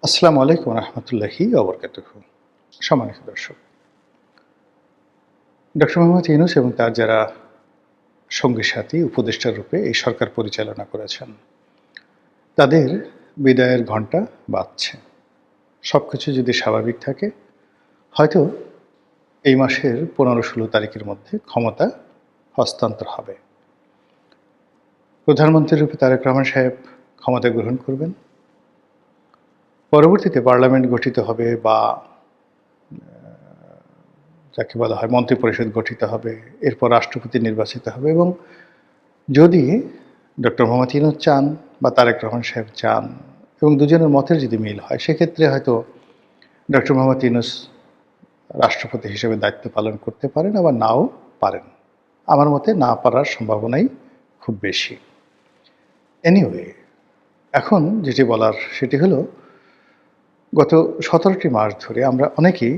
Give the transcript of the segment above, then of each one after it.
আসসালামু আলাইকুম রহমতুল্লাহি ওবরকাতুহু। সম্মানিত দর্শক, ডক্টর মোহাম্মদ ইউনূস এবং তার যারা সঙ্গী সাথী উপদেষ্টা রূপে এই সরকার পরিচালনা করেছেন, তাদের বিদায়ের ঘণ্টা বাজছে। সবকিছু যদি স্বাভাবিক থাকে, হয়তো এই মাসের 15-16 তারিখের মধ্যে ক্ষমতা হস্তান্তর হবে। প্রধানমন্ত্রী রূপে তারেক রহমান সাহেব ক্ষমতা গ্রহণ করবেন। পরবর্তীতে পার্লামেন্ট গঠিত হবে বা যাকে বলা হয় মন্ত্রিপরিষদ গঠিত হবে, এরপর রাষ্ট্রপতি নির্বাচিত হবে এবং যদি ডক্টর মোহাম্মদ ইউনূস চান বা তারেক রহমান সাহেব চান এবং দুজনের মতের যদি মিল হয়, সেক্ষেত্রে হয়তো ডক্টর মোহাম্মদ ইউনূস রাষ্ট্রপতি হিসেবে দায়িত্ব পালন করতে পারেন, আবার নাও পারেন। আমার মতে না পারার সম্ভাবনাই খুব বেশি। এনিওয়ে, এখন যেটি বলার সেটি হলো, গত 17টি মাস ধরে আমরা অনেকেই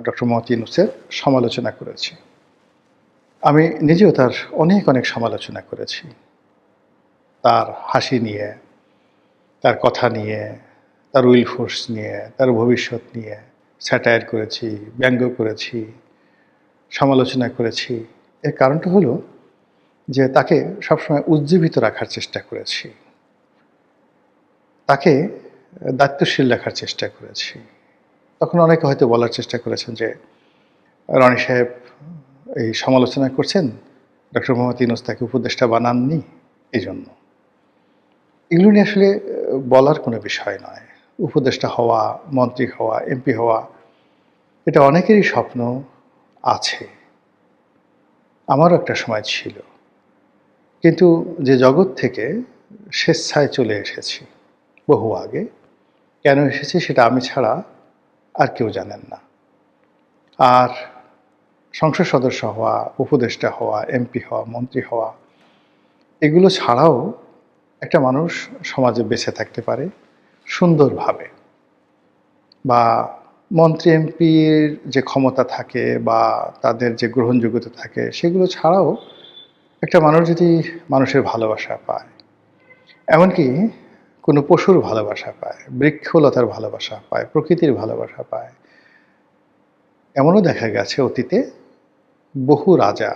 ডক্টর মোহাম্মদ ইউনূসের সমালোচনা করেছি। আমি নিজেও তার অনেক সমালোচনা করেছি। তার হাসি নিয়ে, তার কথা নিয়ে, তার উইল ফোর্স নিয়ে, তার ভবিষ্যৎ নিয়ে স্যাটায়ার করেছি, ব্যঙ্গ করেছি, সমালোচনা করেছি। এর কারণটা হলো যে তাকে সবসময় উজ্জীবিত রাখার চেষ্টা করেছি। তাকে দায়িত্বশীল রাখার চেষ্টা করেছি। তখন অনেকে হয়তো বলার চেষ্টা করেছেন যে, রনি সাহেব এই সমালোচনা করছেন, ডক্টর মোহাম্মদ ইউনূস তাকে উপদেষ্টা বানাননি এজন্য। এগুলো নিয়ে আসলে বলার কোনো বিষয় নয়। উপদেষ্টা হওয়া, মন্ত্রী হওয়া, এমপি হওয়া, এটা অনেকেরই স্বপ্ন আছে। আমারও একটা সময় ছিল। কিন্তু যে জগৎ থেকে স্বেচ্ছায় চলে এসেছি বহু আগে, কেন এসেছি সেটা আমি ছাড়া আর কেউ জানেন না। আর সংসদ সদস্য হওয়া, উপদেষ্টা হওয়া, এমপি হওয়া, মন্ত্রী হওয়া, এগুলো ছাড়াও একটা মানুষ সমাজে বেঁচে থাকতে পারে সুন্দরভাবে। বা মন্ত্রী এমপির যে ক্ষমতা থাকে বা তাদের যে গ্রহণযোগ্যতা থাকে, সেগুলো ছাড়াও একটা মানুষ যদি মানুষের ভালোবাসা পায়, এমনকি কোনো পশুর ভালোবাসা পায়, বৃক্ষলতার ভালোবাসা পায়, প্রকৃতির ভালোবাসা পায়, এমনও দেখা গেছে অতীতে বহু রাজা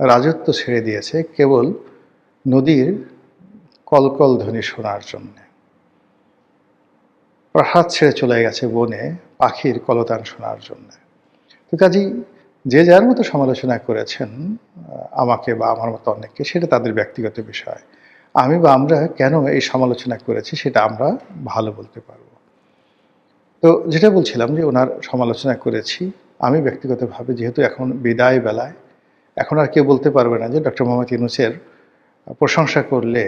রাজত্ব ছেড়ে দিয়েছে কেবল নদীর কলকল ধ্বনি শোনার জন্যে। প্রাসাদ ছেড়ে চলে গেছে বনে পাখির কলতান শোনার জন্য। তো কাজেই যে যার মতো সমালোচনা করেছেন আমাকে বা আমার মতো অনেককে, সেটা তাদের ব্যক্তিগত বিষয়। আমি বা আমরা কেন এই সমালোচনা করেছি সেটা আমরা ভালো বলতে পারবো। তো যেটা বলছিলাম যে ওনার সমালোচনা করেছি আমি ব্যক্তিগতভাবে, যেহেতু এখন বিদায় বেলায়, এখন আর কেউ বলতে পারবে না যে ডক্টর মোহাম্মদ ইউনূসের প্রশংসা করলে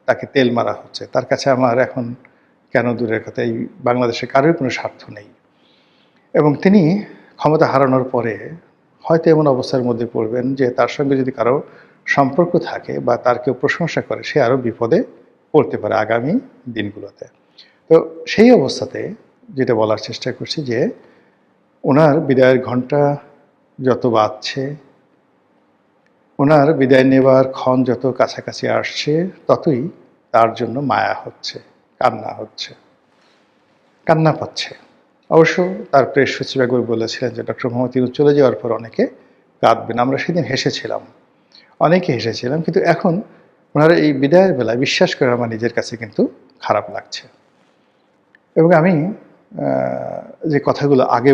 তাকে তেল মারা হচ্ছে। তার কাছে আমার এখন কেন দূরের কথা, এই বাংলাদেশে কারোর কোনো স্বার্থ নেই। এবং তিনি ক্ষমতা হারানোর পরে হয়তো এমন অবস্থার মধ্যে পড়বেন যে তার সঙ্গে যদি কারো সম্পর্ক থাকে বা তার কেউ প্রশংসা করে, সে আরও বিপদে পড়তে পারে আগামী দিনগুলোতে। তো সেই অবস্থাতে যেটা বলার চেষ্টা করছি যে, ওনার বিদায়ের ঘণ্টা যত বাজছে, ওনার বিদায় নেবার ক্ষণ যত কাছাকাছি আসছে, ততই তার জন্য মায়া হচ্ছে, কান্না হচ্ছে, কান্না পাচ্ছে। অবশ্য তার প্রেস সচিব একবার বলেছিলেন যে ডক্টর মোহাম্মদ ইউনূস চলে যাওয়ার পর অনেকে কাঁদবেন। আমরা সেদিন হেসেছিলাম, অনেকে হেসেছিলাম, কিন্তু এখন ওনার এই বিদায়ের বেলায় বিশ্বাস করে আমার নিজের কাছে কিন্তু খারাপ লাগছে। এবং আমি যে কথাগুলো আগে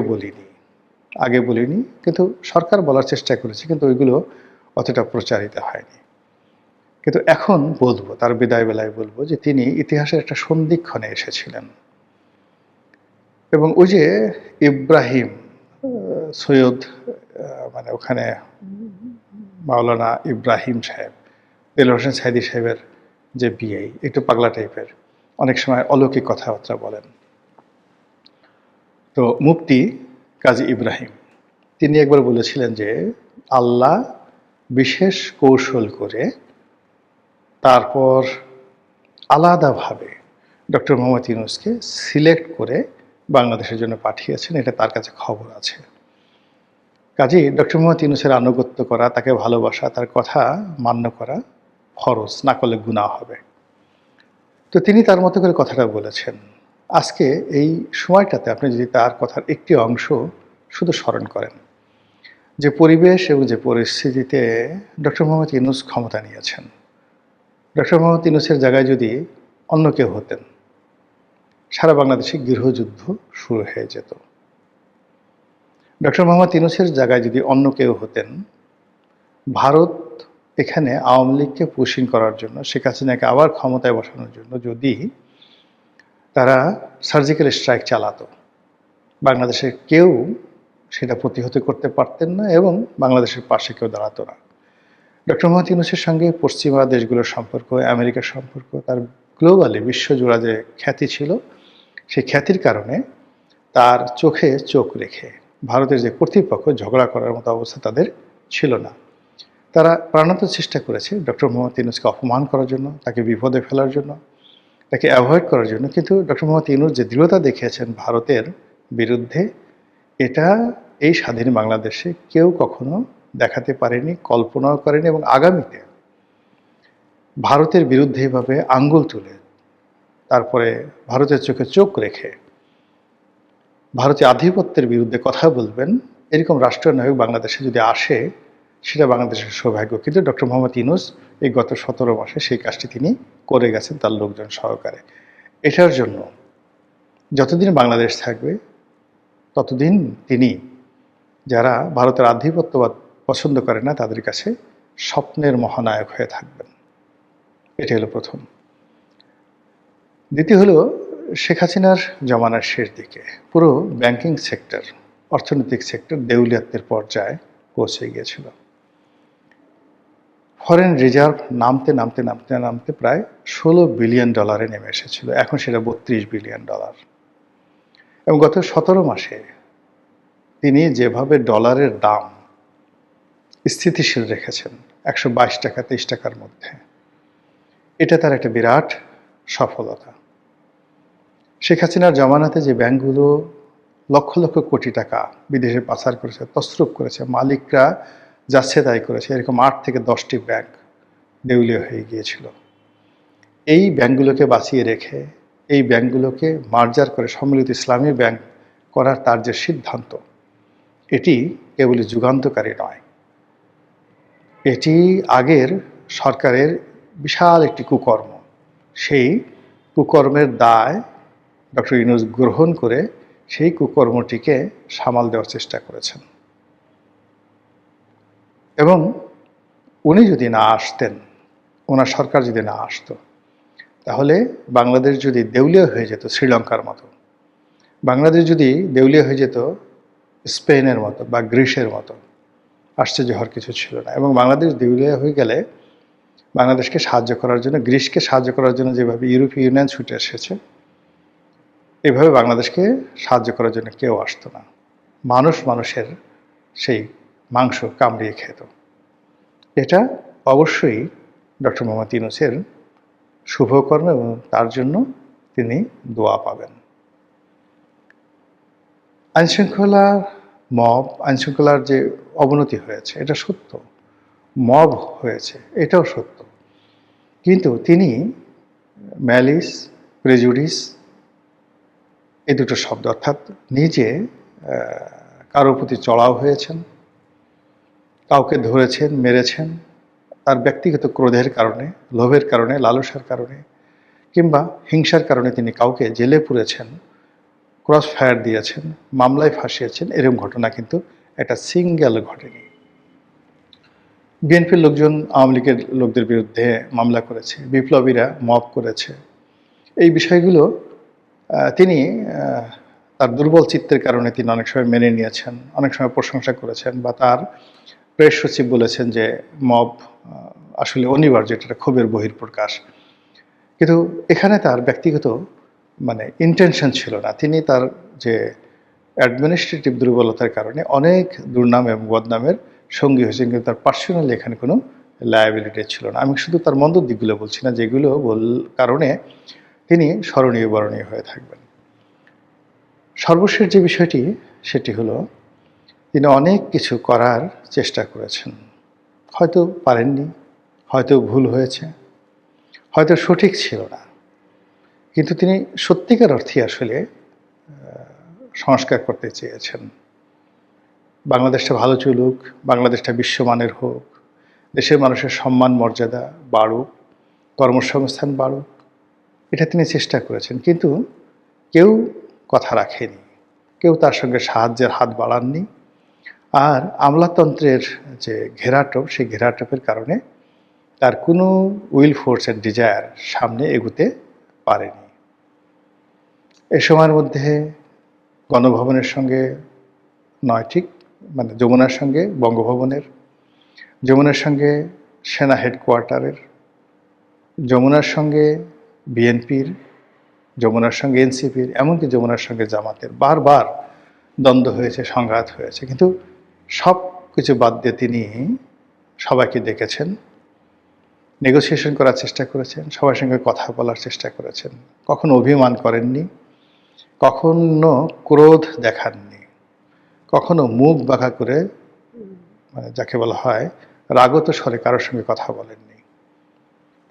বলিনি, কিন্তু সরকার বলার চেষ্টা করেছে, কিন্তু ওইগুলো অতটা প্রচারিত হয়নি। কিন্তু এখন বলবো, তার বিদায় বেলায় বলবো যে তিনি ইতিহাসের একটা সন্ধিক্ষণে এসেছিলেন। এবং ওই যে ইব্রাহিম সৈয়দ, মানে ওখানে মাওলানা ইব্রাহিম সাহেব, দেলোয়ার হোসেন সাইদি সাহেবের যে বিয়ে, একটু পাগলা টাইপের, অনেক সময় অলৌকিক কথাবার্তা বলেন। তো মুফতি কাজী ইব্রাহিম, তিনি একবার বলেছিলেন যে আল্লাহ বিশেষ কৌশল করে তারপর আলাদাভাবে ডক্টর মোহাম্মদ ইউনূসকে সিলেক্ট করে বাংলাদেশের জন্য পাঠিয়েছেন, এটা তার কাছে খবর আছে। কাজেই ডক্টর মোহাম্মদ ইউনূসের আনুগত্য করা, তাকে ভালোবাসা, তার কথা মান্য করা ফরজ, না করলে গুনাহ হবে। তো তিনি তার মতো করে কথাটা বলেছেন। আজকে এই সময়টাতে আপনি যদি তার কথার একটি অংশ শুধু স্মরণ করেন, যে পরিবেশ এবং যে পরিস্থিতিতে ডক্টর মোহাম্মদ ইউনূস ক্ষমতা নিয়েছেন, ডক্টর মোহাম্মদ ইউনূসের জায়গায় যদি অন্য কেউ হতেন, সারা বাংলাদেশে গৃহযুদ্ধ শুরু হয়ে যেত। ডক্টর মোহাম্মদ ইউনূসের জায়গায় যদি অন্য কেউ হতেন, ভারত এখানে আওয়ামী লীগকে পুশিং করার জন্য, শেখ হাসিনাকে আবার ক্ষমতায় বসানোর জন্য যদি তারা সার্জিক্যাল স্ট্রাইক চালাতো, বাংলাদেশের কেউ সেটা প্রতিহত করতে পারতেন না এবং বাংলাদেশের পাশে কেউ দাঁড়াতো না। ডক্টর মোহাম্মদ ইউনূসের সঙ্গে পশ্চিমা দেশগুলোর সম্পর্ক, আমেরিকার সম্পর্ক, তার গ্লোবালি বিশ্বজোড়া যে খ্যাতি ছিল, সেই খ্যাতির কারণে তার চোখে চোখ রেখে ভারতের যে কর্তৃপক্ষ ঝগড়া করার মতো অবস্থা তাদের ছিল না। তারা প্রাণান্ত চেষ্টা করেছে ডক্টর মোহাম্মদ ইউনূসকে অপমান করার জন্য, তাকে বিপদে ফেলার জন্য, তাকে অ্যাভয়েড করার জন্য। কিন্তু ডক্টর মোহাম্মদ ইউনূস যে দৃঢ়তা দেখিয়েছেন ভারতের বিরুদ্ধে, এটা এই স্বাধীন বাংলাদেশে কেউ কখনো দেখাতে পারেনি, কল্পনাও করেনি। এবং আগামীতে ভারতের বিরুদ্ধে এভাবে আঙ্গুল তুলে, তারপরে ভারতের চোখে চোখ রেখে ভারতীয় আধিপত্যের বিরুদ্ধে কথা বলবেন, এরকম রাষ্ট্রনায়ক বাংলাদেশে যদি আসে, সেটা বাংলাদেশের সৌভাগ্য। কিন্তু ডক্টর মোহাম্মদ ইউনূস এই গত 17 মাসে সেই কাজটি তিনি করে গেছেন তার লোকজন সহকারে। এটার জন্য যতদিন বাংলাদেশ থাকবে ততদিন তিনি, যারা ভারতের আধিপত্যবাদ পছন্দ করে না, তাদের কাছে স্বপ্নের মহানায়ক হয়ে থাকবেন। এটা হলো প্রথম। দ্বিতীয় হলো, শেখ হাসিনার জমানার শেষ দিকে পুরো ব্যাংকিং সেক্টর, অর্থনৈতিক সেক্টর দেউলিয়াত্বের পর্যায়ে পৌঁছে গিয়েছিল। ফরেন রিজার্ভ নামতে নামতে নামতে নামতে প্রায় $16 বিলিয়ন নেমে এসেছিল। এখন সেটা $32 বিলিয়ন। এবং গত 17 মাসে তিনি যেভাবে ডলারের দাম স্থিতিশীল রেখেছেন 122 টাকা 23 টাকার মধ্যে, এটা তার একটা বিরাট সফলতা। শেখ হাসিনার জমানাতে যে ব্যাংকগুলো লক্ষ লক্ষ কোটি টাকা বিদেশে পাচার করেছে, তছরূপ করেছে, মালিকরা যাচ্ছে তাই করেছে, এরকম 8 থেকে 10টি ব্যাংক দেউলিয়া হয়ে গিয়েছিল। এই ব্যাংকগুলোকে বাঁচিয়ে রেখে, এই ব্যাংকগুলোকে মার্জার করে সম্মিলিত ইসলামী ব্যাংক করার তার যে সিদ্ধান্ত, এটি কেবলই যুগান্তকারী নয়, এটি আগের সরকারের বিশাল একটি কুকর্ম। সেই কুকর্মের দায় ডক্টর ইউনূস গ্রহণ করে সেই কুকর্মটিকে সামাল দেওয়ার চেষ্টা করেছেন। এবং উনি যদি না আসতেন, ওনার সরকার যদি না আসতো, তাহলে বাংলাদেশ যদি দেউলিয়া হয়ে যেত শ্রীলঙ্কার মতো, বাংলাদেশ যদি দেউলিয়া হয়ে যেত স্পেনের মতো বা গ্রিসের মতো, আশ্চর্য হওয়ার কিছু ছিল না। এবং বাংলাদেশ দেউলিয়া হয়ে গেলে বাংলাদেশকে সাহায্য করার জন্য, গ্রিসকে সাহায্য করার জন্য যেভাবে ইউরোপীয় ইউনিয়ন ছুটে এসেছে, এভাবে বাংলাদেশকে সাহায্য করার জন্য কেউ আসতো না। মানুষ মানুষের সেই মাংস কামড়িয়ে খেত। এটা অবশ্যই ডক্টর মোহাম্মদ ইউনূসের শুভকর্ম এবং তার জন্য তিনি দোয়া পাবেন। আইনশৃঙ্খলার যে অবনতি হয়েছে এটা সত্য, মব হয়েছে এটাও সত্য, কিন্তু তিনি ম্যালিস, প্রেজুডিস, এই দুটো শব্দ, অর্থাৎ নিজে কারোর প্রতি চড়াও হয়েছেন, কাউকে ধরেছেন, মেরেছেন, তার ব্যক্তিগত ক্রোধের কারণে, লোভের কারণে, লালসার কারণে কিংবা হিংসার কারণে তিনি কাউকে জেলে পুরেছেন, ক্রস ফায়ার দিয়েছেন, মামলায় ফাঁসিয়েছেন, এরকম ঘটনা কিন্তু একটা সিঙ্গেল ঘটেনি। বিএনপির লোকজন আওয়ামী লীগের লোকদের বিরুদ্ধে মামলা করেছে, বিপ্লবীরা মব করেছে। এই বিষয়গুলো তিনি তার দুর্বল চিত্তের কারণে তিনি অনেক সময় মেনে নিয়েছেন, অনেক সময় প্রশংসা করেছেন, বা তার প্রেস সচিব বলেছেন যে মব আসলে অনিবার্য, এটা ক্ষোভের বহিঃপ্রকাশ। কিন্তু এখানে তার ব্যক্তিগত ইন্টেনশন ছিল না। তিনি তার যে অ্যাডমিনিস্ট্রেটিভ দুর্বলতার কারণে অনেক দুর্নাম এবং বদনামের সঙ্গী হয়েছেন, কিন্তু তার পার্সোনালি এখানে কোনো লায়াবিলিটি ছিল না। আমি শুধু তার মন্দ দিকগুলো বলছি না, যেগুলো কারণে তিনি স্মরণীয় বরণীয় হয়ে থাকবেন। সর্বশেষ যে বিষয়টি, সেটি হলো তিনি অনেক কিছু করার চেষ্টা করেছেন, হয়তো পারেননি, হয়তো ভুল হয়েছে, হয়তো সঠিক ছিল না, কিন্তু তিনি সত্যিকার অর্থে আসলে সংস্কার করতে চেয়েছেন। বাংলাদেশটা ভালো চলুক, বাংলাদেশটা বিশ্বমানের হোক, দেশের মানুষের সম্মান মর্যাদা বাড়ুক, কর্মসংস্থান বাড়ুক, এটা তিনি চেষ্টা করেছেন। কিন্তু কেউ কথা রাখেনি, কেউ তার সঙ্গে সাহায্যের হাত বাড়াননি। আর আমলাতন্ত্রের যে ঘেরাটোপ, সেই ঘেরাটোপের কারণে তার কোনো উইল ফোর্স অ্যান্ড ডিজায়ার সামনে এগুতে পারেনি। এ সময়ের মধ্যে গণভবনের সঙ্গে নয় ঠিক, মানে যমুনার সঙ্গে বঙ্গভবনের, যমুনার সঙ্গে সেনা হেডকোয়ার্টারের, যমুনার সঙ্গে বিএনপির, যমুনার সঙ্গে এনসিপির, এমনকি যমুনার সঙ্গে জামাতের বারবার দ্বন্দ্ব হয়েছে, সংঘাত হয়েছে। কিন্তু সব কিছু বাদ দিয়ে তিনি সবাইকে ডেকেছেন, নেগোসিয়েশন করার চেষ্টা করেছেন, সবার সঙ্গে কথা বলার চেষ্টা করেছেন। কখনো অভিমান করেননি, কখনো ক্রোধ দেখাননি, কখনো মুখ বাঁকা করে, মানে যাকে বলা হয় রাগত স্বরে কারোর সঙ্গে কথা বলেননি।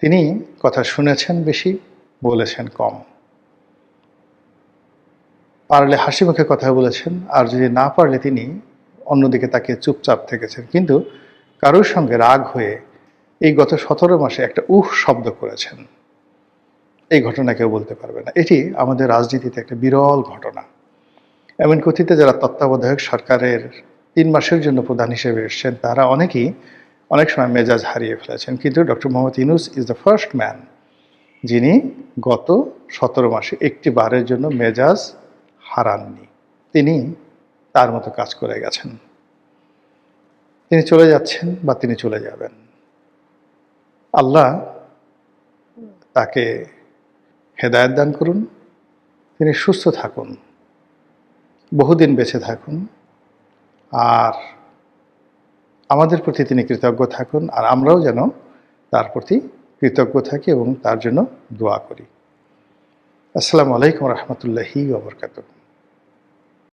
তিনি কথা শুনেছেন বেশি, বলেছেন কম। পারলে হাসি মুখে কথা বলেছেন, আর যদি না পারলে তিনি অন্যদিকে তাকে চুপচাপ থেকেছেন। কিন্তু কারোর সঙ্গে রাগ হয়ে এই গত 17 মাসে একটা শব্দ করেছেন, এই ঘটনা কেউ বলতে পারবে না। এটি আমাদের রাজনীতিতে একটা বিরল ঘটনা। এমন কথিত যারা তত্ত্বাবধায়ক সরকারের 3 মাসের জন্য প্রধান হিসেবে এসছেন, তারা অনেকেই অনেক সময় মেজাজ হারিয়ে ফেলেছেন। কিন্তু doctor Mohammad Yunus is the first man যিনি গত 17 মাসে একটি বারের জন্য মেজাজ হারাননি। তিনি তার মতো কাজ করে গেছেন। তিনি চলে যাচ্ছেন বা তিনি চলে যাবেন। আল্লাহ তাকে হেদায়েত দান করুন, তিনি সুস্থ থাকুন, বহুদিন বেঁচে থাকুন, আর আমাদের প্রতি তিনি কৃতজ্ঞ থাকুন, আর আমরাও যেন তার প্রতি কৃতজ্ঞ থাকি এবং তার জন্য দোয়া করি। আসসালামু আলাইকুম রহমতুল্লাহি ওয়া বারাকাতুহু।